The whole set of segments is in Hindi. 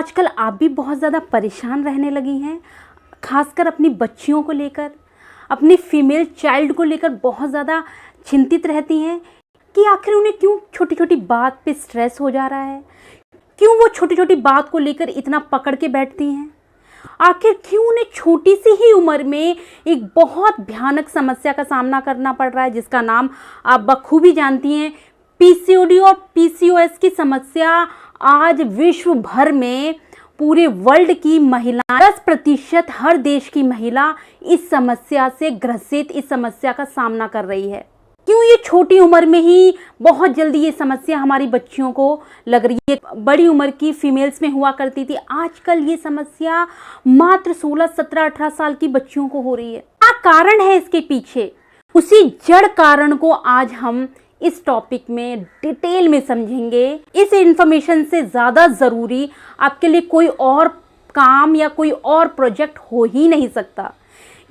आजकल आप भी बहुत ज़्यादा परेशान रहने लगी हैं, खासकर अपनी बच्चियों को लेकर, अपनी फीमेल चाइल्ड को लेकर बहुत ज़्यादा चिंतित रहती हैं कि आखिर उन्हें क्यों छोटी छोटी बात पे स्ट्रेस हो जा रहा है, क्यों वो छोटी छोटी बात को लेकर इतना पकड़ के बैठती हैं, आखिर क्यों उन्हें छोटी सी ही उम्र में एक बहुत भयानक समस्या का सामना करना पड़ रहा है जिसका नाम आप बखूबी जानती हैं, पीसीओडी और पीसीओएस की समस्या। आज विश्व भर में पूरे वर्ल्ड की महिला 10% हर देश की महिला इस समस्या से ग्रसित, इस समस्या का सामना कर रही है। क्यों ये छोटी उम्र में ही बहुत जल्दी ये समस्या हमारी बच्चियों को लग रही है। बड़ी उम्र की फीमेल्स में हुआ करती थी, आजकल ये समस्या मात्र 16, 17, 18 साल की बच्चियों को हो रही है। क्या कारण है इसके पीछे? उसी जड़ कारण को आज हम इस टॉपिक में डिटेल में समझेंगे। इस इंफॉर्मेशन से ज़्यादा ज़रूरी आपके लिए कोई और काम या कोई और प्रोजेक्ट हो ही नहीं सकता,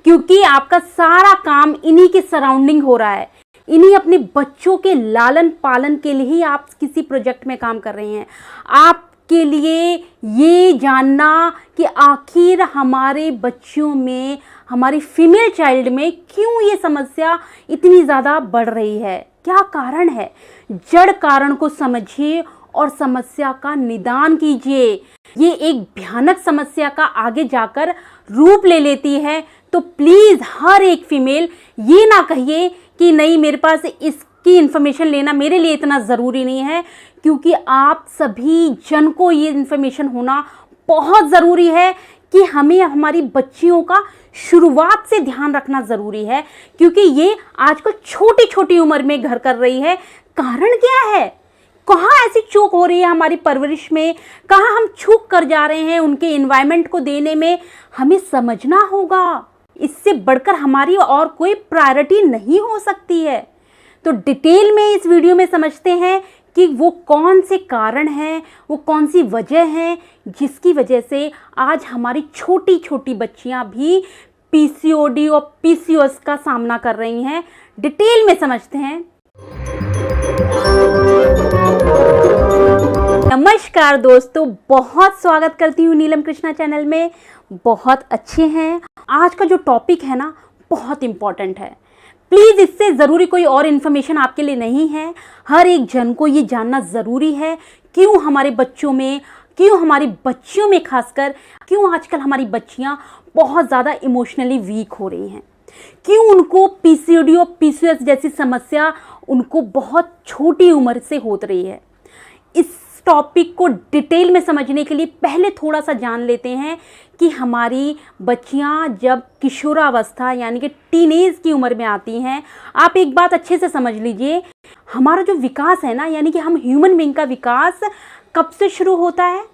क्योंकि आपका सारा काम इन्हीं के सराउंडिंग हो रहा है। इन्हीं अपने बच्चों के लालन पालन के लिए ही आप किसी प्रोजेक्ट में काम कर रहे हैं। आपके लिए ये जानना कि आखिर हमारे बच्चों में, हमारी फीमेल चाइल्ड में क्यों ये समस्या इतनी ज़्यादा बढ़ रही है, क्या कारण है, जड़ कारण को समझिए और समस्या का निदान कीजिए। ये एक भयानक समस्या का आगे जाकर रूप ले लेती है, तो प्लीज़ हर एक फीमेल ये ना कहिए कि नहीं, मेरे पास इसकी इन्फॉर्मेशन लेना मेरे लिए इतना ज़रूरी नहीं है, क्योंकि आप सभी जन को ये इन्फॉर्मेशन होना बहुत ज़रूरी है कि हमें हमारी बच्चियों का शुरुआत से ध्यान रखना ज़रूरी है, क्योंकि ये आजकल छोटी छोटी उम्र में घर कर रही है। कारण क्या है? कहाँ ऐसी चूक हो रही है हमारी परवरिश में, कहाँ हम चूक कर जा रहे हैं उनके एनवायरनमेंट को देने में, हमें समझना होगा। इससे बढ़कर हमारी और कोई प्रायोरिटी नहीं हो सकती है। तो डिटेल में इस वीडियो में समझते हैं कि वो कौन से कारण हैं, वो कौन सी वजह है जिसकी वजह से आज हमारी छोटी छोटी बच्चियां भी पीसीओडी और पीसीओएस का सामना कर रही हैं। डिटेल में समझते हैं। नमस्कार दोस्तों, बहुत स्वागत करती हूँ नीलम कृष्णा चैनल में। बहुत अच्छे हैं। आज का जो टॉपिक है ना, बहुत इम्पॉर्टेंट है। प्लीज़ इससे ज़रूरी कोई और इन्फॉर्मेशन आपके लिए नहीं है। हर एक जन को ये जानना ज़रूरी है क्यों हमारे बच्चों में, क्यों हमारी बच्चियों में खासकर, क्यों आजकल हमारी बच्चियां बहुत ज़्यादा इमोशनली वीक हो रही हैं, क्यों उनको पीसीओडी और पीसीओएस जैसी समस्या उनको बहुत छोटी उम्र से हो रही है। इस टॉपिक को डिटेल में समझने के लिए पहले थोड़ा सा जान लेते हैं कि हमारी बच्चियां जब किशोरावस्था यानी कि टीनेज की उम्र में आती हैं। आप एक बात अच्छे से समझ लीजिए, हमारा जो विकास है ना, यानी कि हम ह्यूमन बीइंग का विकास कब से शुरू होता है?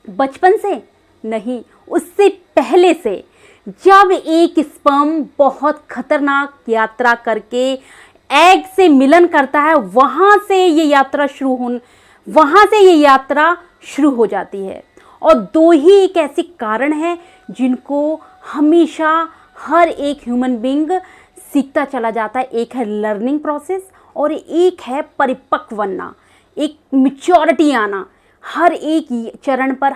बचपन से नहीं, उससे पहले से। जब एक स्पर्म बहुत खतरनाक यात्रा करके एग से मिलन करता है, वहाँ से ये यात्रा शुरू हो जाती है। और दो ही एक ऐसे कारण हैं जिनको हमेशा हर एक ह्यूमन बीइंग सीखता चला जाता है। एक है लर्निंग प्रोसेस और एक है परिपक्व बनना, एक मैच्योरिटी आना। हर एक चरण पर,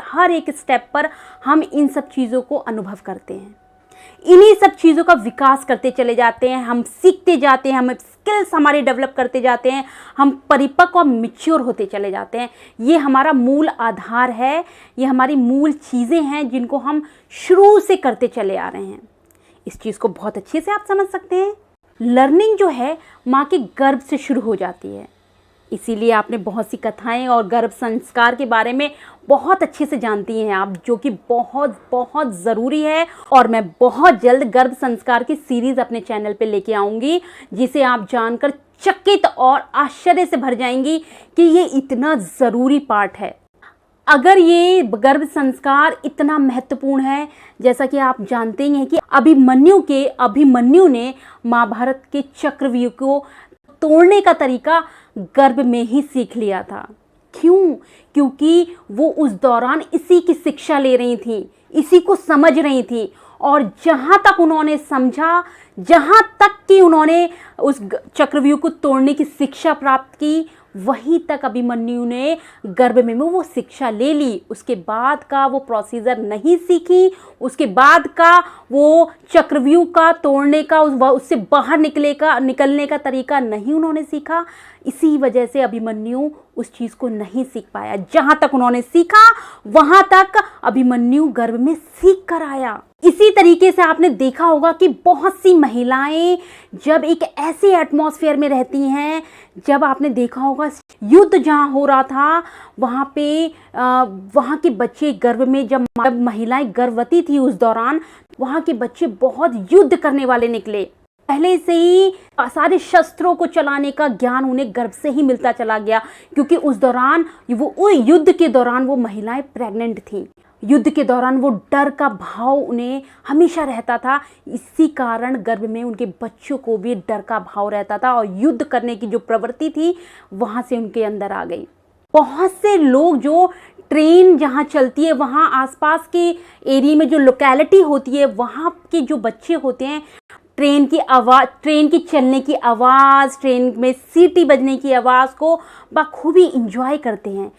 हर एक स्टेप पर हम इन सब चीज़ों को अनुभव करते हैं। इन्हीं सब चीज़ों का विकास करते चले जाते हैं, हम सीखते जाते हैं, हम स्किल्स हमारे डेवलप करते जाते हैं, हम परिपक्व और मैच्योर होते चले जाते हैं। ये हमारा मूल आधार है, ये हमारी मूल चीज़ें हैं जिनको हम शुरू से करते चले आ रहे हैं। इस चीज़ को बहुत अच्छे से आप समझ सकते हैं। लर्निंग जो है माँ के गर्भ से शुरू हो जाती है, इसीलिए आपने बहुत सी कथाएं और गर्भ संस्कार के बारे में बहुत अच्छे से जानती हैं आप, जो कि बहुत बहुत ज़रूरी है। और मैं बहुत जल्द गर्भ संस्कार की सीरीज़ अपने चैनल पे लेके आऊँगी, जिसे आप जानकर चकित और आश्चर्य से भर जाएंगी कि ये इतना ज़रूरी पार्ट है। अगर ये गर्भ संस्कार इतना महत्वपूर्ण है, जैसा कि आप जानते ही हैं कि अभिमन्यु ने महाभारत के चक्रव्यूह को तोड़ने का तरीका गर्भ में ही सीख लिया था। क्यों? क्योंकि वो उस दौरान इसी की शिक्षा ले रही थी, इसी को समझ रही थी। और जहाँ तक उन्होंने समझा, जहाँ तक कि उन्होंने उस चक्रव्यूह को तोड़ने की शिक्षा प्राप्त की, वहीं तक अभिमन्यु ने गर्भ में वो शिक्षा ले ली। उसके बाद का वो प्रोसीजर नहीं सीखी, उसके बाद का वो चक्रव्यूह का तोड़ने का, उससे बाहर निकलने का तरीका नहीं उन्होंने सीखा। इसी वजह से अभिमन्यु उस चीज़ को नहीं सीख पाया। जहाँ तक उन्होंने सीखा वहाँ तक अभिमन्यु गर्भ में सीख कर आया। इसी तरीके से आपने देखा होगा कि बहुत सी महिलाएं जब एक ऐसे एटमॉस्फेयर में रहती हैं, जब आपने देखा होगा युद्ध जहाँ हो रहा था वहाँ पे वहाँ के बच्चे गर्भ में, जब महिलाएं गर्भवती थी उस दौरान वहाँ के बच्चे बहुत युद्ध करने वाले निकले। पहले से ही सारे शस्त्रों को चलाने का ज्ञान उन्हें गर्भ से ही मिलता चला गया, क्योंकि उस दौरान वो युद्ध के दौरान वो महिलाएं प्रेग्नेंट थी। युद्ध के दौरान वो डर का भाव उन्हें हमेशा रहता था। इसी कारण गर्भ में उनके बच्चों को भी डर का भाव रहता था और युद्ध करने की जो प्रवृत्ति थी वहाँ से उनके अंदर आ गई। बहुत से लोग जो ट्रेन जहाँ चलती है वहाँ आसपास के एरिया में जो लोकेलिटी होती है वहाँ के जो बच्चे होते हैं, ट्रेन की आवाज़, ट्रेन की चलने की आवाज़, ट्रेन में सीटी बजने की आवाज़ को बखूबी इंजॉय करते हैं।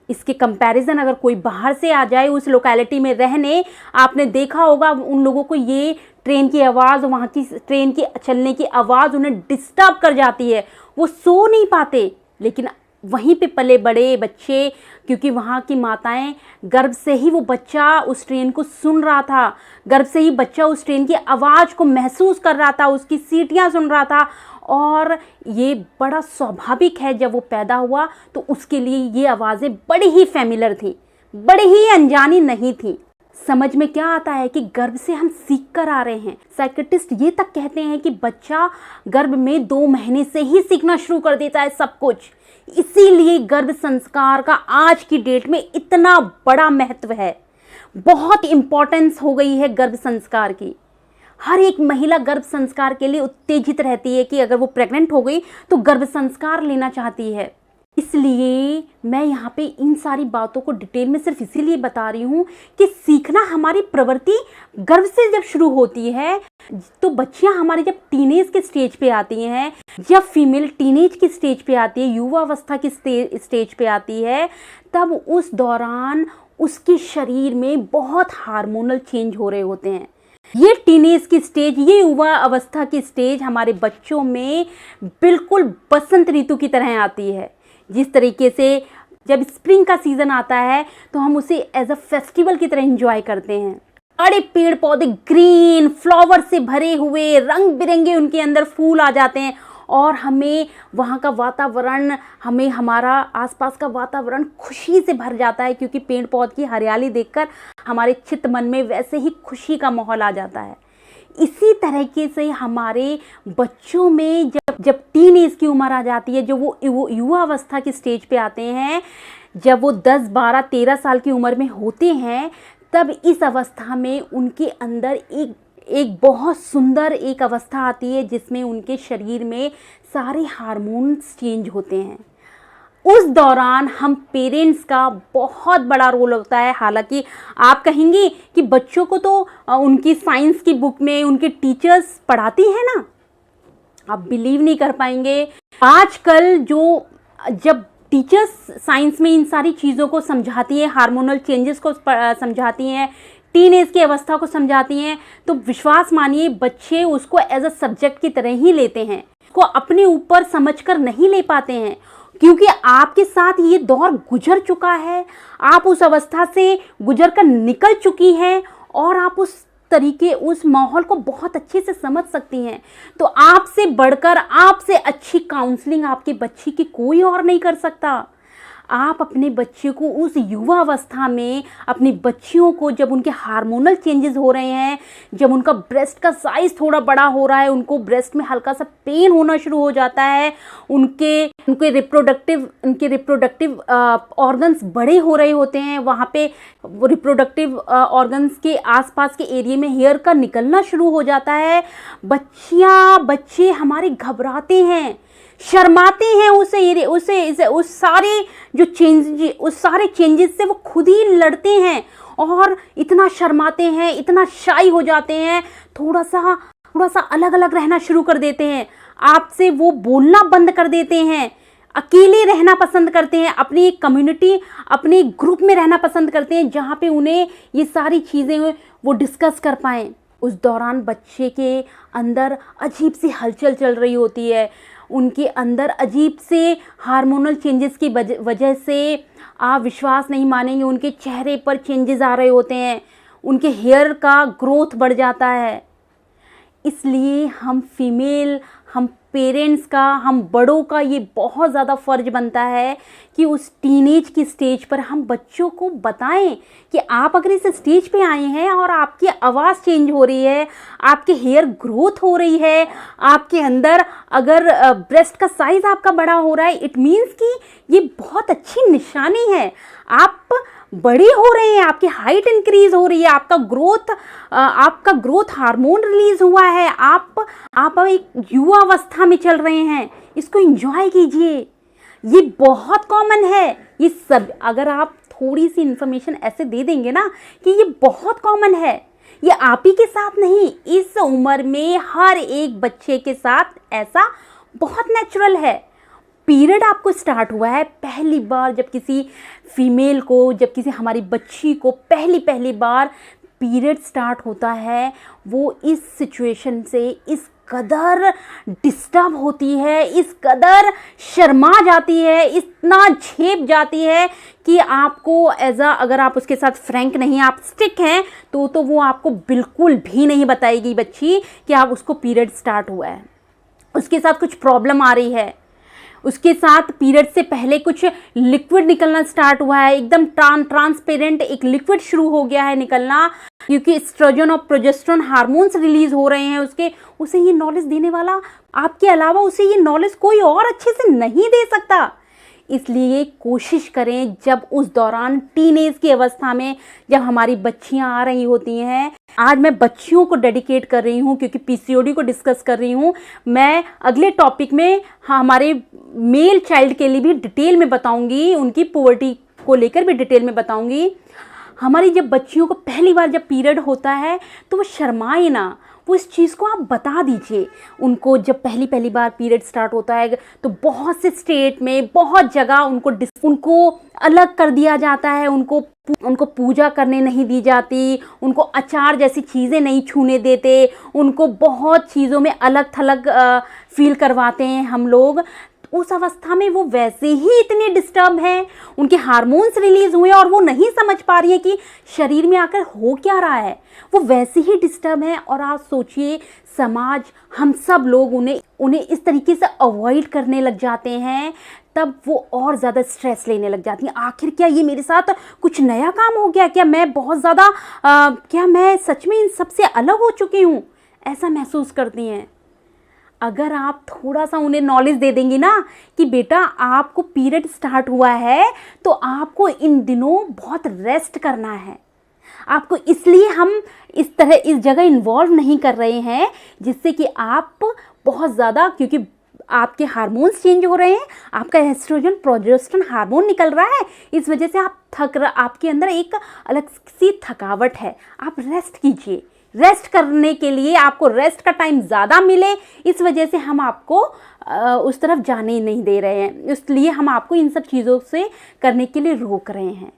इसके कंपैरिजन अगर कोई बाहर से आ जाए उस लोकेलिटी में रहने, आपने देखा होगा उन लोगों को ये ट्रेन की आवाज़, वहाँ की ट्रेन की चलने की आवाज़ उन्हें डिस्टर्ब कर जाती है, वो सो नहीं पाते। लेकिन वहीं पे पले बड़े बच्चे, क्योंकि वहाँ की माताएं गर्भ से ही वो बच्चा उस ट्रेन को सुन रहा था, गर्भ से ही बच्चा उस ट्रेन की आवाज़ को महसूस कर रहा था, उसकी सीटियाँ सुन रहा था, और ये बड़ा स्वाभाविक है। जब वो पैदा हुआ तो उसके लिए ये आवाज़ें बड़ी ही फेमिलर थी, बड़ी ही अनजानी नहीं थी। समझ में क्या आता है कि गर्भ से हम सीख कर आ रहे हैं। साइकियाट्रिस्ट ये तक कहते हैं कि बच्चा गर्भ में 2 महीने से ही सीखना शुरू कर देता है सब कुछ। इसीलिए गर्भ संस्कार का आज की डेट में इतना बड़ा महत्व है, बहुत इंपॉर्टेंस हो गई है गर्भ संस्कार की। हर एक महिला गर्भ संस्कार के लिए उत्तेजित रहती है कि अगर वो प्रेग्नेंट हो गई तो गर्भ संस्कार लेना चाहती है। इसलिए मैं यहाँ पे इन सारी बातों को डिटेल में सिर्फ इसीलिए बता रही हूँ कि सीखना हमारी प्रवृत्ति गर्भ से जब शुरू होती है, तो बच्चियाँ हमारी जब टीनेज के स्टेज पे आती हैं, जब फीमेल टीनेज की स्टेज पे आती है, युवा अवस्था की स्टेज पे आती है, तब उस दौरान उसके शरीर में बहुत हार्मोनल चेंज हो रहे होते हैं। ये टीनेज की स्टेज, ये युवा अवस्था की स्टेज हमारे बच्चों में बिल्कुल बसंत ऋतु की तरह आती है। जिस तरीके से जब स्प्रिंग का सीज़न आता है तो हम उसे एज अ फेस्टिवल की तरह एंजॉय करते हैं। बड़े पेड़ पौधे ग्रीन फ्लावर से भरे हुए, रंग बिरंगे उनके अंदर फूल आ जाते हैं, और हमें वहाँ का वातावरण, हमें हमारा आसपास का वातावरण खुशी से भर जाता है, क्योंकि पेड़ पौधे की हरियाली देखकर हमारे चित्त मन में वैसे ही खुशी का माहौल आ जाता है। इसी तरीके से हमारे बच्चों में जब टीन एज की उम्र आ जाती है, जो वो युवा अवस्था की स्टेज पे आते हैं, जब वो 10, 12, 13 साल की उम्र में होते हैं, तब इस अवस्था में उनके अंदर एक बहुत सुंदर एक अवस्था आती है जिसमें उनके शरीर में सारे हार्मोन्स चेंज होते हैं। उस दौरान हम पेरेंट्स का बहुत बड़ा रोल होता है। हालांकि आप कहेंगे कि बच्चों को तो उनकी साइंस की बुक में उनके टीचर्स पढ़ाती हैं ना, आप बिलीव नहीं कर पाएंगे। आजकल जब टीचर्स साइंस में इन सारी चीज़ों को समझाती हैं, हार्मोनल चेंजेस को समझाती हैं, टीन एज की अवस्था को समझाती हैं, तो विश्वास मानिए बच्चे उसको एज अ सब्जेक्ट की तरह ही लेते हैं, उसको अपने ऊपर समझकर नहीं ले पाते हैं, क्योंकि आपके साथ ये दौर गुजर चुका है, आप उस अवस्था से गुजर कर निकल चुकी हैं और आप उस माहौल को बहुत अच्छे से समझ सकती हैं। तो आपसे बढ़कर, आपसे अच्छी काउंसलिंग आपके बच्चे की कोई और नहीं कर सकता। आप अपने बच्चे को उस युवा अवस्था में, अपनी बच्चियों को जब उनके हार्मोनल चेंजेस हो रहे हैं, जब उनका ब्रेस्ट का साइज़ थोड़ा बड़ा हो रहा है, उनको ब्रेस्ट में हल्का सा पेन होना शुरू हो जाता है, उनके रिप्रोडक्टिव ऑर्गन्स बड़े हो रहे होते हैं, वहाँ पे रिप्रोडक्टिव ऑर्गन्स के आसपास के एरिया में हेयर का निकलना शुरू हो जाता है, बच्चे हमारे घबराते हैं, शर्माते हैं, उस सारे चेंजेस से वो खुद ही लड़ते हैं और इतना शर्माते हैं, इतना शाई हो जाते हैं, थोड़ा सा अलग अलग रहना शुरू कर देते हैं, आपसे वो बोलना बंद कर देते हैं, अकेले रहना पसंद करते हैं, अपनी एक कम्युनिटी, अपने एक ग्रुप में रहना पसंद करते हैं जहाँ पे उन्हें ये सारी चीज़ें वो डिस्कस कर पाएँ। उस दौरान बच्चे के अंदर अजीब सी हलचल चल रही होती है, उनके अंदर अजीब से हार्मोनल चेंजेस की वजह से आप विश्वास नहीं मानेंगे, उनके चेहरे पर चेंजेस आ रहे होते हैं, उनके हेयर का ग्रोथ बढ़ जाता है। इसलिए हम फीमेल, हम पेरेंट्स का, हम बड़ों का ये बहुत ज़्यादा फ़र्ज बनता है कि उस टीनेज की स्टेज पर हम बच्चों को बताएं कि आप अगर इस स्टेज पे आए हैं और आपकी आवाज़ चेंज हो रही है, आपके हेयर ग्रोथ हो रही है, आपके अंदर अगर ब्रेस्ट का साइज़ आपका बड़ा हो रहा है, इट मीन्स कि ये बहुत अच्छी निशानी है, आप बड़े हो रहे हैं, आपकी हाइट इंक्रीज हो रही है, आपका ग्रोथ हार्मोन रिलीज हुआ है, आप एक युवा अवस्था में चल रहे हैं। इसको एंजॉय कीजिए, ये बहुत कॉमन है। ये सब अगर आप थोड़ी सी इंफॉर्मेशन ऐसे दे देंगे ना कि ये बहुत कॉमन है, ये आप ही के साथ नहीं, इस उम्र में हर एक बच्चे के साथ ऐसा बहुत नेचुरल है। पीरियड आपको स्टार्ट हुआ है पहली बार, जब किसी फीमेल को, जब किसी हमारी बच्ची को पहली बार पीरियड स्टार्ट होता है, वो इस सिचुएशन से इस कदर डिस्टर्ब होती है, इस कदर शर्मा जाती है, इतना झेप जाती है कि आपको अगर आप उसके साथ फ्रैंक नहीं, आप स्टिक हैं तो वो आपको बिल्कुल भी नहीं बताएगी बच्ची कि आप उसको पीरियड स्टार्ट हुआ है, उसके साथ कुछ प्रॉब्लम आ रही है, उसके साथ पीरियड से पहले कुछ लिक्विड निकलना स्टार्ट हुआ है, एकदम ट्रांसपेरेंट एक लिक्विड शुरू हो गया है निकलना, क्योंकि एस्ट्रोजन और प्रोजेस्टेरोन हार्मोन्स रिलीज हो रहे हैं उसे ये नॉलेज देने वाला आपके अलावा उसे ये नॉलेज कोई और अच्छे से नहीं दे सकता। इसलिए कोशिश करें, जब उस दौरान टीनेज की अवस्था में जब हमारी बच्चियां आ रही होती हैं, आज मैं बच्चियों को डेडिकेट कर रही हूं क्योंकि पीसीओडी को डिस्कस कर रही हूं, मैं अगले टॉपिक में हमारे मेल चाइल्ड के लिए भी डिटेल में बताऊंगी, उनकी पुबर्टी को लेकर भी डिटेल में बताऊंगी। हमारी जब बच्चियों को पहली बार जब पीरियड होता है तो वो शर्माए ना, वो इस चीज़ को आप बता दीजिए उनको। जब पहली बार पीरियड स्टार्ट होता है तो बहुत से स्टेट में बहुत जगह उनको अलग कर दिया जाता है, उनको पूजा करने नहीं दी जाती, उनको अचार जैसी चीज़ें नहीं छूने देते, उनको बहुत चीज़ों में अलग थलग फील करवाते हैं हम लोग। उस अवस्था में वो वैसे ही इतने डिस्टर्ब हैं, उनके हार्मोन्स रिलीज हुए और वो नहीं समझ पा रही है कि शरीर में आकर हो क्या रहा है, वो वैसे ही डिस्टर्ब हैं। और आप सोचिए समाज, हम सब लोग उन्हें इस तरीके से अवॉइड करने लग जाते हैं, तब वो और ज़्यादा स्ट्रेस लेने लग जाती हैं। आखिर क्या ये मेरे साथ कुछ नया काम हो गया, क्या मैं बहुत ज़्यादा क्या मैं सच में इन सबसे अलग हो चुकी हूँ, ऐसा महसूस करती हैं। अगर आप थोड़ा सा उन्हें नॉलेज दे देंगी ना कि बेटा आपको पीरियड स्टार्ट हुआ है तो आपको इन दिनों बहुत रेस्ट करना है, आपको इसलिए हम इस जगह इन्वॉल्व नहीं कर रहे हैं जिससे कि आप बहुत ज़्यादा, क्योंकि आपके हार्मोन्स चेंज हो रहे हैं, आपका एस्ट्रोजन प्रोजेस्टेरोन हार्मोन निकल रहा है, इस वजह से आपके अंदर एक अलग सी थकावट है, आप रेस्ट कीजिए। रेस्ट करने के लिए आपको रेस्ट का टाइम ज़्यादा मिले, इस वजह से हम आपको उस तरफ जाने ही नहीं दे रहे हैं, इसलिए हम आपको इन सब चीज़ों से करने के लिए रोक रहे हैं।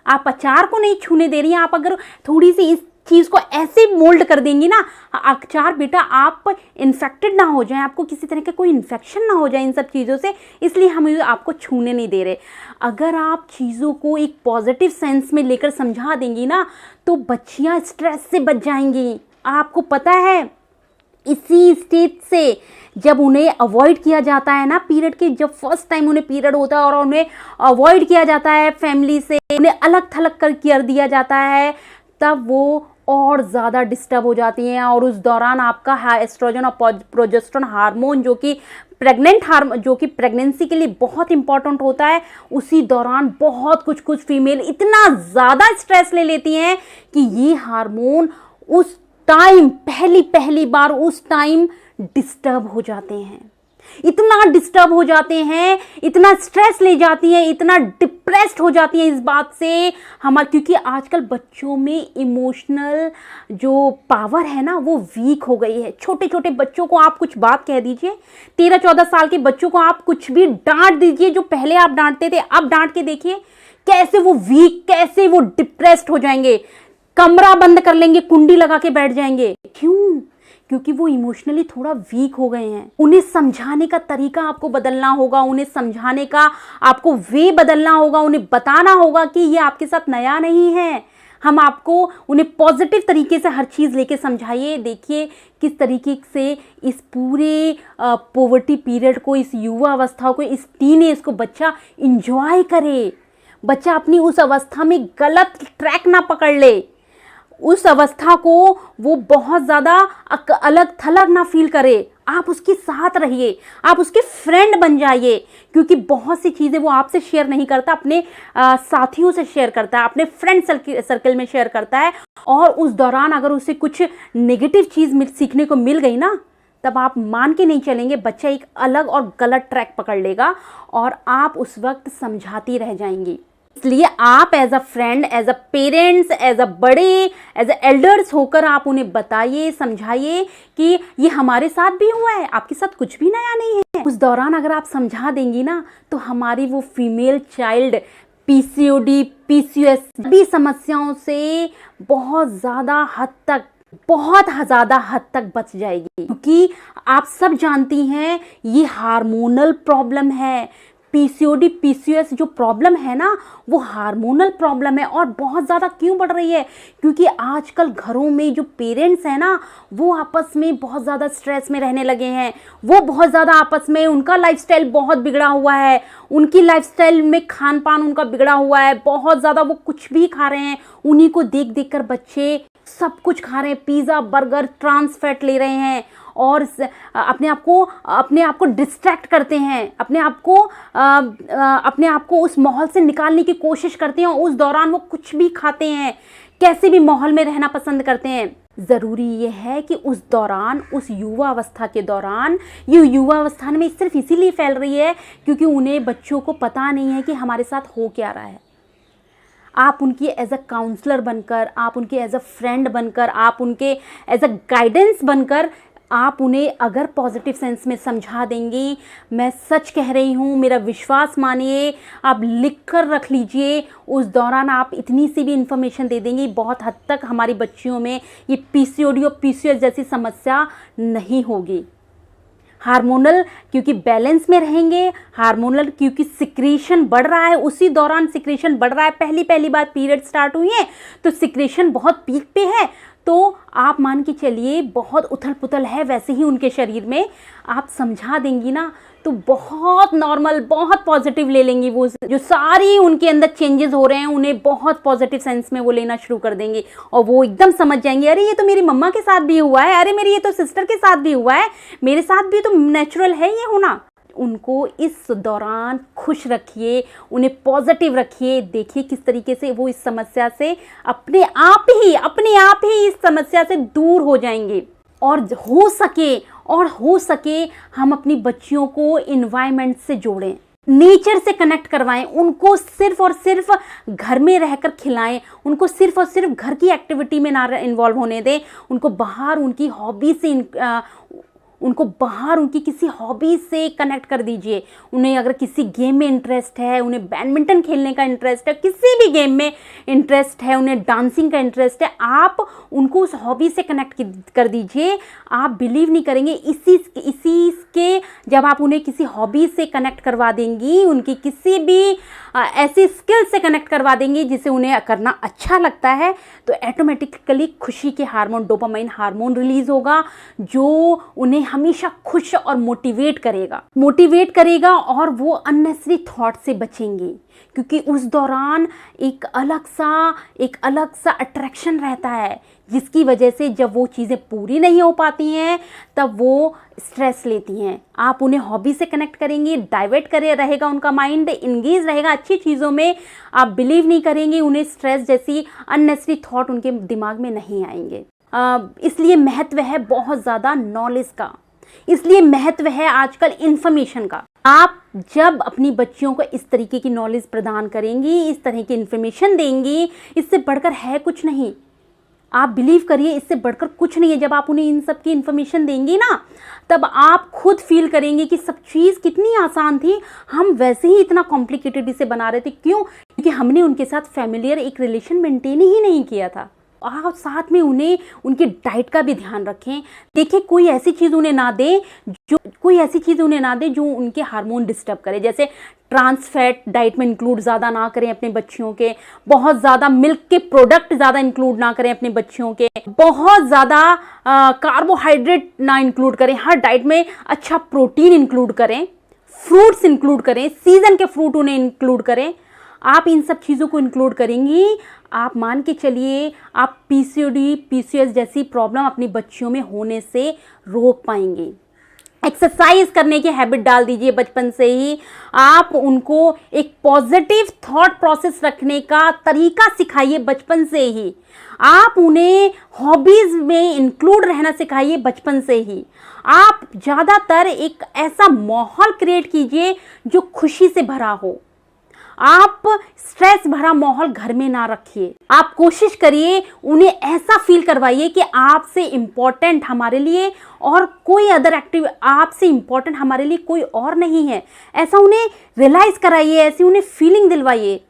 आप अचार को नहीं छूने दे रही हैं, आप अगर थोड़ी सी इस चीज़ को ऐसे मोल्ड कर देंगी ना, अचार बेटा आप इन्फेक्टेड ना हो जाए, आपको किसी तरह का कोई इन्फेक्शन ना हो जाए इन सब चीज़ों से, इसलिए हम आपको छूने नहीं दे रहे। अगर आप चीज़ों को एक पॉजिटिव सेंस में लेकर समझा देंगी ना तो बच्चियां स्ट्रेस से बच जाएंगी। आपको पता है इसी स्टेज से जब उन्हें अवॉइड किया जाता है ना पीरियड के, जब फर्स्ट टाइम उन्हें पीरियड होता है और उन्हें अवॉइड किया जाता है फैमिली से, उन्हें अलग थलग कर दिया जाता है, तब वो और ज़्यादा डिस्टर्ब हो जाती हैं। और उस दौरान आपका एस्ट्रोजन और प्रोजेस्टेरोन हार्मोन जो कि प्रेगनेंसी के लिए बहुत इंपॉर्टेंट होता है, उसी दौरान बहुत कुछ फीमेल इतना ज़्यादा स्ट्रेस ले लेती हैं कि ये हार्मोन उस टाइम पहली बार उस टाइम डिस्टर्ब हो जाते हैं। इतना डिस्टर्ब हो जाते हैं, इतना स्ट्रेस ले जाती हैं, इतना डिप्रेस्ड हो जाती हैं इस बात से क्योंकि आजकल बच्चों में इमोशनल जो पावर है ना वो वीक हो गई है। छोटे छोटे बच्चों को आप कुछ बात कह दीजिए, 13-14 साल के बच्चों को आप कुछ भी डांट दीजिए, जो पहले आप डांटते थे अब डांट के देखिए कैसे वो वीक, कैसे वो डिप्रेस्ड हो जाएंगे, कमरा बंद कर लेंगे, कुंडी लगा के बैठ जाएंगे। क्यों? क्योंकि वो इमोशनली थोड़ा वीक हो गए हैं। उन्हें समझाने का तरीका आपको बदलना होगा, उन्हें समझाने का आपको वे बदलना होगा, उन्हें बताना होगा कि ये आपके साथ नया नहीं है। हम आपको उन्हें पॉजिटिव तरीके से हर चीज़ लेके समझाइए। देखिए किस तरीके से इस पूरे पॉवर्टी पीरियड को, इस युवा अवस्था को, इस टीनेज को बच्चा इंजॉय करे, बच्चा अपनी उस अवस्था में गलत ट्रैक ना पकड़ ले, उस अवस्था को वो बहुत ज़्यादा अलग थलग ना फील करे। आप उसके साथ रहिए, आप उसके फ्रेंड बन जाइए, क्योंकि बहुत सी चीज़ें वो आपसे शेयर नहीं करता, अपने साथियों से शेयर करता है, अपने फ्रेंड सर्कल में शेयर करता है। और उस दौरान अगर उसे कुछ नेगेटिव चीज़ सीखने को मिल गई ना, तब आप मान के नहीं चलेंगे, बच्चा एक अलग और गलत ट्रैक पकड़ लेगा और आप उस वक्त समझाती रह जाएंगी। इसलिए आप as a friend, as a parents, as a बड़े, एज अ एल्डर्स होकर आप उन्हें बताइए, समझाइए कि ये हमारे साथ भी हुआ है, आपके साथ कुछ भी नया नहीं है। उस दौरान अगर आप समझा देंगी ना, तो हमारी वो फीमेल चाइल्ड पीसीओडी, पीसीओएस सभी समस्याओं से बहुत ज़्यादा हद तक बच जाएगी। क्योंकि आप सब जानती हैं ये हार्मोनल प्रॉब्लम है। पीसीओडी, पीसीओएस जो प्रॉब्लम है ना वो हार्मोनल प्रॉब्लम है। और बहुत ज़्यादा क्यों बढ़ रही है? क्योंकि आजकल घरों में जो पेरेंट्स हैं ना वो आपस में बहुत ज़्यादा स्ट्रेस में रहने लगे हैं। वो बहुत ज़्यादा आपस में, उनका लाइफस्टाइल बहुत बिगड़ा हुआ है, उनकी लाइफस्टाइल में खान पान उनका बिगड़ा हुआ है, बहुत ज़्यादा वो कुछ भी खा रहे हैं, उन्हीं को देख देख कर बच्चे सब कुछ खा रहे हैं, पिज़्ज़ा, बर्गर, ट्रांस फैट ले रहे हैं और अपने आप को डिस्ट्रैक्ट करते हैं, अपने आप को उस माहौल से निकालने की कोशिश करते हैं। और उस दौरान वो कुछ भी खाते हैं, कैसे भी माहौल में रहना पसंद करते हैं। ज़रूरी ये है कि उस दौरान, उस युवा अवस्था के दौरान, ये युवा अवस्था में सिर्फ इसीलिए फैल रही है क्योंकि उन्हें, बच्चों को पता नहीं है कि हमारे साथ हो क्या रहा है। आप उनकी एज अ काउंसलर बनकर, आप उनके एज अ फ्रेंड बनकर, आप उनके एज अ गाइडेंस बनकर आप उन्हें अगर पॉजिटिव सेंस में समझा देंगी, मैं सच कह रही हूँ, मेरा विश्वास मानिए, आप लिख कर रख लीजिए, उस दौरान आप इतनी सी भी इंफॉर्मेशन दे देंगी, बहुत हद तक हमारी बच्चियों में ये पीसीओडी और पीसीओएस जैसी समस्या नहीं होगी। हार्मोनल क्योंकि बैलेंस में रहेंगे, हार्मोनल क्योंकि सिक्रेशन बढ़ रहा है, उसी दौरान सिक्रेशन बढ़ रहा है। पहली बार पीरियड स्टार्ट हुई है तो सिक्रेशन बहुत पीक पे है, तो आप मान के चलिए बहुत उथल पुथल है वैसे ही उनके शरीर में। आप समझा देंगी ना तो बहुत नॉर्मल, बहुत पॉजिटिव ले लेंगी। वो जो सारी उनके अंदर चेंजेस हो रहे हैं उन्हें बहुत पॉजिटिव सेंस में वो लेना शुरू कर देंगे और वो एकदम समझ जाएंगे, अरे ये तो मेरी मम्मा के साथ भी हुआ है, अरे मेरी ये तो सिस्टर के साथ भी हुआ है, मेरे साथ भी तो नेचुरल है ये होना। उनको इस दौरान खुश रखिए, उन्हें पॉजिटिव रखिए। देखिए किस तरीके से वो इस समस्या से अपने आप ही इस समस्या से दूर हो जाएंगे। और हो सके हम अपनी बच्चियों को एनवायरनमेंट से जोड़ें, नेचर से कनेक्ट करवाएं, उनको सिर्फ और सिर्फ घर में रहकर खिलाएं, उनको सिर्फ और सिर्फ घर की एक्टिविटी में ना इन्वॉल्व होने दें, उनको बाहर उनकी किसी हॉबी से कनेक्ट कर दीजिए। उन्हें अगर किसी गेम में इंटरेस्ट है, उन्हें बैडमिंटन खेलने का इंटरेस्ट है, किसी भी गेम में इंटरेस्ट है, उन्हें डांसिंग का इंटरेस्ट है, आप उनको उस हॉबी से कनेक्ट कर दीजिए। आप बिलीव नहीं करेंगे, इसी के जब आप उन्हें किसी हॉबी से कनेक्ट करवा देंगी, उनकी किसी भी ऐसी स्किल से कनेक्ट करवा देंगी जिसे उन्हें करना अच्छा लगता है, तो ऑटोमेटिकली खुशी के हार्मोन, डोपामाइन हार्मोन रिलीज होगा, जो उन्हें हमेशा खुश और मोटिवेट करेगा और वो अननेसेसरी थॉट से बचेंगे। क्योंकि उस दौरान एक अलग सा अट्रैक्शन रहता है, जिसकी वजह से जब वो चीज़ें पूरी नहीं हो पाती हैं तब वो स्ट्रेस लेती हैं। आप उन्हें हॉबी से कनेक्ट करेंगी, डाइवर्ट रहेगा उनका माइंड, इंगेज रहेगा अच्छी चीज़ों में। आप बिलीव नहीं करेंगे, उन्हें स्ट्रेस जैसी अननेसेसरी थॉट उनके दिमाग में नहीं आएंगे। इसलिए महत्व है बहुत ज़्यादा नॉलेज का। इसलिए महत्व है आजकल इन्फॉर्मेशन का। आप जब अपनी बच्चियों को इस तरीके की नॉलेज प्रदान करेंगी, इस तरह की इन्फॉर्मेशन देंगी, इससे बढ़कर है कुछ नहीं। आप बिलीव करिए, इससे बढ़कर कुछ नहीं है। जब आप उन्हें इन सब की इन्फॉर्मेशन देंगी ना, तब आप खुद फील करेंगे कि सब चीज़ कितनी आसान थी, हम वैसे ही इतना कॉम्प्लिकेटेड इसे बना रहे थे। क्यों? क्योंकि हमने उनके साथ फैमिलियर एक रिलेशन मेंटेन ही नहीं किया था। आप साथ में उन्हें उनकी डाइट का भी ध्यान रखें। देखिए, कोई ऐसी चीज़ उन्हें ना दें जो उनके हार्मोन डिस्टर्ब करे। जैसे ट्रांस फैट डाइट में इंक्लूड ज़्यादा ना करें अपने बच्चियों के, बहुत ज़्यादा मिल्क के प्रोडक्ट ज़्यादा इंक्लूड ना करें अपने बच्चियों के, बहुत ज़्यादा कार्बोहाइड्रेट ना इंक्लूड करें। हर डाइट में अच्छा प्रोटीन इंक्लूड करें, फ्रूट्स इंक्लूड करें, सीजन के फ्रूट उन्हें इंक्लूड करें। आप इन सब चीज़ों को इंक्लूड करेंगी, आप मान के चलिए आप पीसीओडी, पीसीओएस जैसी प्रॉब्लम अपनी बच्चियों में होने से रोक पाएंगे। एक्सरसाइज करने की हैबिट डाल दीजिए बचपन से ही। आप उनको एक पॉजिटिव थॉट प्रोसेस रखने का तरीका सिखाइए बचपन से ही। आप उन्हें हॉबीज में इंक्लूड रहना सिखाइए बचपन से ही। आप ज़्यादातर एक ऐसा माहौल क्रिएट कीजिए जो खुशी से भरा हो। आप स्ट्रेस भरा माहौल घर में ना रखिए। आप कोशिश करिए उन्हें ऐसा फील करवाइए कि आपसे इम्पोर्टेंट हमारे लिए और कोई अदर एक्टिव, आपसे इम्पोर्टेंट हमारे लिए कोई और नहीं है। ऐसा उन्हें रियलाइज कराइए, ऐसी उन्हें फीलिंग दिलवाइए।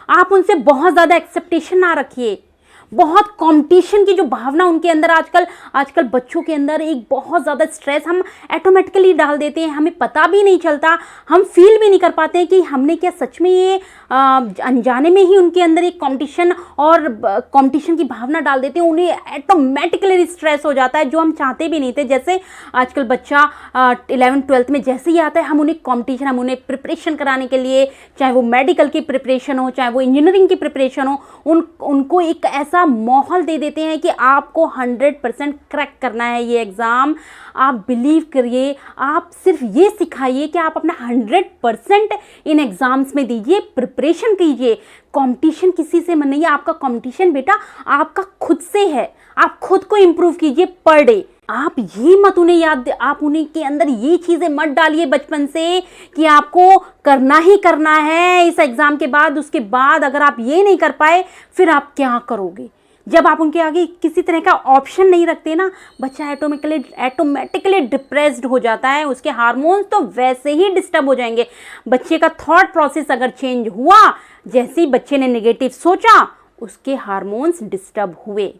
आप उनसे बहुत ज़्यादा एक्सेप्टेशन ना रखिए। बहुत कंपटीशन की जो भावना उनके अंदर आजकल बच्चों के अंदर एक बहुत ज़्यादा स्ट्रेस हम ऑटोमेटिकली डाल देते हैं, हमें पता भी नहीं चलता, हम फील भी नहीं कर पाते हैं कि हमने क्या सच में ये अनजाने में ही उनके अंदर एक कंपटीशन और कंपटीशन की भावना डाल देते हैं। उन्हें ऑटोमेटिकली स्ट्रेस हो जाता है जो हम चाहते भी नहीं थे। जैसे आजकल बच्चा 11th-12th में जैसे ही आता है, हम उन्हें प्रिपरेशन कराने के लिए, चाहे वो मेडिकल की प्रिपरेशन हो, चाहे वो इंजीनियरिंग की प्रिपरेशन हो, उनको एक ऐसा माहौल दे देते हैं कि आपको 100% क्रैक करना है ये एग्ज़ाम। आप बिलीव करिए, आप सिर्फ ये सिखाइए कि आप अपना 100% इन एग्ज़ाम्स में दीजिए, प्रिपरेशन कीजिए। कंपटीशन किसी से नहीं है, आपका कंपटीशन बेटा आपका खुद से है। आप खुद को इम्प्रूव कीजिए पर डे। आप ये मत आप उन्हें के अंदर ये चीज़ें मत डालिए बचपन से कि आपको करना ही करना है इस एग्ज़ाम के बाद। उसके बाद अगर आप ये नहीं कर पाए फिर आप क्या करोगे? जब आप उनके आगे किसी तरह का ऑप्शन नहीं रखते ना, बच्चा ऑटोमेटिकली डिप्रेस्ड हो जाता है। उसके हार्मोन्स तो वैसे ही डिस्टर्ब हो जाएंगे। बच्चे का थॉट प्रोसेस अगर चेंज हुआ, जैसे ही बच्चे ने नेगेटिव सोचा, उसके हार्मोन्स डिस्टर्ब हुए।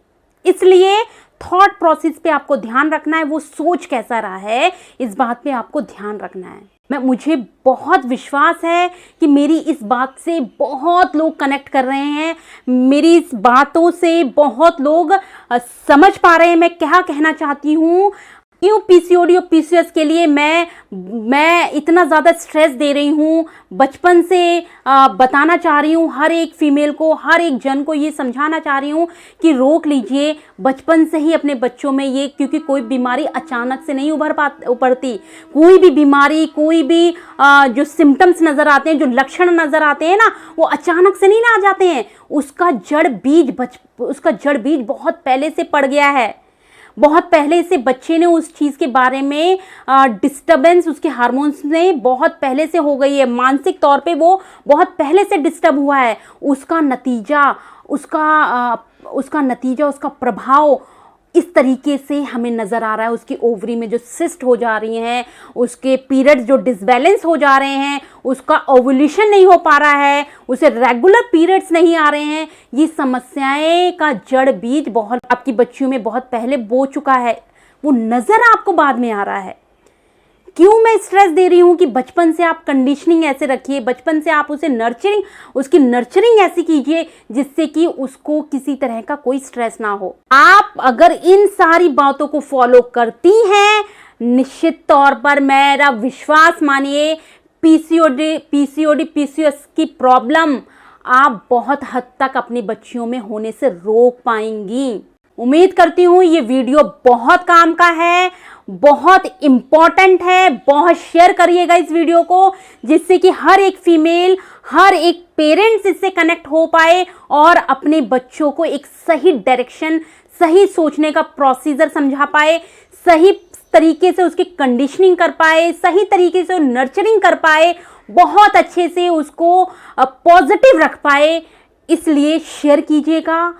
इसलिए थॉट प्रोसेस पे आपको ध्यान रखना है, वो सोच कैसा रहा है इस बात पे आपको ध्यान रखना है। मुझे बहुत विश्वास है कि मेरी इस बात से बहुत लोग कनेक्ट कर रहे हैं, मेरी इस बातों से बहुत लोग समझ पा रहे हैं मैं क्या कहना चाहती हूँ। क्यों पीसीओडी और पीसीओएस के लिए मैं इतना ज़्यादा स्ट्रेस दे रही हूँ, बचपन से बताना चाह रही हूँ हर एक फीमेल को, हर एक जन को ये समझाना चाह रही हूँ कि रोक लीजिए बचपन से ही अपने बच्चों में ये, क्योंकि कोई बीमारी अचानक से नहीं उभरती। कोई भी बीमारी, कोई भी जो सिम्टम्स नज़र आते हैं, जो लक्षण नज़र आते हैं ना, वो अचानक से नहीं ना आ जाते हैं। उसका जड़ बीज बहुत पहले से पड़ गया है। बहुत पहले से बच्चे ने उस चीज़ के बारे में डिस्टर्बेंस उसके हार्मोन्स में बहुत पहले से हो गई है। मानसिक तौर पे वो बहुत पहले से डिस्टर्ब हुआ है। उसका नतीजा, उसका प्रभाव इस तरीके से हमें नज़र आ रहा है। उसकी ओवरी में जो सिस्ट हो जा रही हैं, उसके पीरियड्स जो डिसबैलेंस हो जा रहे हैं, उसका ओवुलेशन नहीं हो पा रहा है, उसे रेगुलर पीरियड्स नहीं आ रहे हैं। ये समस्याएं का जड़ बीज बहुत आपकी बच्चियों में बहुत पहले बो चुका है, वो नज़र आपको बाद में आ रहा है। क्यों मैं स्ट्रेस दे रही हूँ कि बचपन से आप कंडीशनिंग ऐसे रखिए, बचपन से आप उसकी नर्चरिंग ऐसी कीजिए जिससे कि उसको किसी तरह का कोई स्ट्रेस ना हो। आप अगर इन सारी बातों को फॉलो करती हैं, निश्चित तौर पर मेरा विश्वास मानिए, पीसीओएस की प्रॉब्लम आप बहुत हद तक अपनी बच्चियों में होने से रोक पाएंगी। उम्मीद करती हूँ ये वीडियो बहुत काम का है, बहुत इम्पॉर्टेंट है। बहुत शेयर करिएगा इस वीडियो को, जिससे कि हर एक फीमेल, हर एक पेरेंट्स इससे कनेक्ट हो पाए और अपने बच्चों को एक सही डायरेक्शन, सही सोचने का प्रोसीजर समझा पाए, सही तरीके से उसकी कंडीशनिंग कर पाए, सही तरीके से नर्चरिंग कर पाए, बहुत अच्छे से उसको पॉजिटिव रख पाए। इसलिए शेयर कीजिएगा,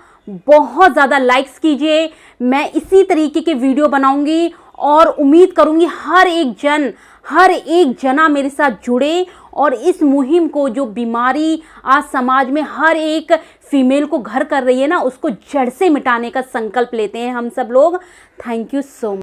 बहुत ज़्यादा लाइक्स कीजिए। मैं इसी तरीके के वीडियो बनाऊंगी और उम्मीद करूंगी हर एक जना मेरे साथ जुड़े और इस मुहिम को, जो बीमारी आज समाज में हर एक फीमेल को घर कर रही है ना, उसको जड़ से मिटाने का संकल्प लेते हैं हम सब लोग। Thank you so much.